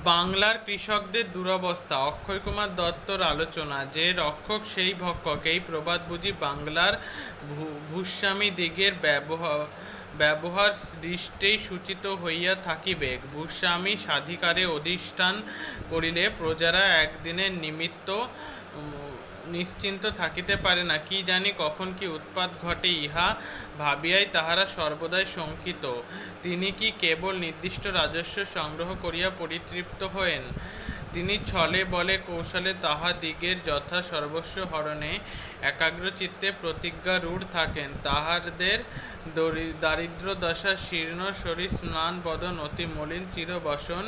বাংলার কৃষকদের দুরবস্থা। অক্ষয়কুমার দত্তর আলোচনা। যে রক্ষক সেই ভক্ষক, এই প্রবাদ বুঝি বাংলার ভূস্বামীদিগের ব্যবহার দৃষ্টেই সূচিত হইয়া থাকিবে। ভূস্বামী স্বাধিকারে অধিষ্ঠান করিলে প্রজারা একদিনের নিমিত্ত নিশ্চিন্ত থাকিতে পারে না। কি জানি কখন কি উৎপাত ঘটে, ইহা ভাবিয়াই তাহারা সর্বদাই শঙ্কিত। তিনি কি কেবল নির্দিষ্ট রাজস্ব সংগ্রহ করিয়া পরিতৃপ্ত হয়েন? তিনি ছলে বলে কৌশলে তাহাদিগের যথা সর্বস্ব হরণে একাগ্রচিত্তে প্রতিজ্ঞারূঢ় থাকেন। তাহাদের দারিদ্র্যদশা, শীর্ণ শরীর, ম্লান বদন, অতি মলিন চিরবসন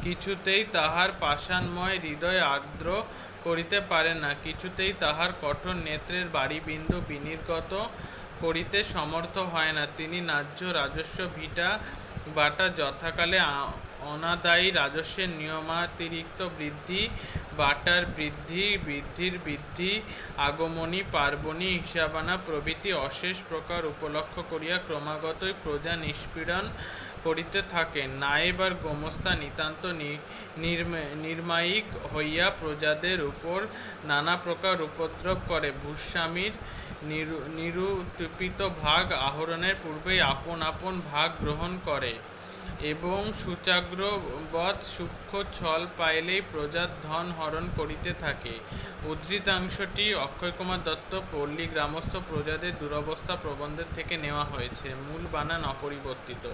কিছুতেই তাহার পাষাণময় হৃদয় আর্দ্র করিতে পারে না, কিছুতেই তাহার কঠোর নেত্রের বাড়িবিন্দু বিনির্গত করিতে সমর্থ হয় না। তিনি ন্যায্য রাজস্ব ভিটা বাটা যথাকালে অনাদায়ী রাজস্বের নিয়মাতিরিক্ত বৃদ্ধি, বাটার বৃদ্ধি, বৃদ্ধির বৃদ্ধি, আগমনী পার্বণী হিসাবানা প্রভৃতি অশেষ প্রকার উপলক্ষ করিয়া ক্রমাগতই প্রজা নিষ্পীড়ন করিতে থাকেন। নায়েব আর গোমস্তা নিতান্ত নির্মায়িক হইয়া প্রজাদের উপর নানা প্রকার উপদ্রব করে। ভূস্বামীর নিরূপিত ভাগ আহরণের পূর্বেই আপন আপন ভাগ গ্রহণ করে এবং সূচাগ্রবৎ সূক্ষ্ম ছল পাইলেই প্রজার ধন হরণ করিতে থাকে। উদ্ধৃতাংশটি অক্ষয়কুমার দত্ত পল্লী গ্রামস্থ প্রজাদের দুরবস্থা প্রবন্ধের থেকে নেওয়া হয়েছে। মূল বানান অপরিবর্তিত।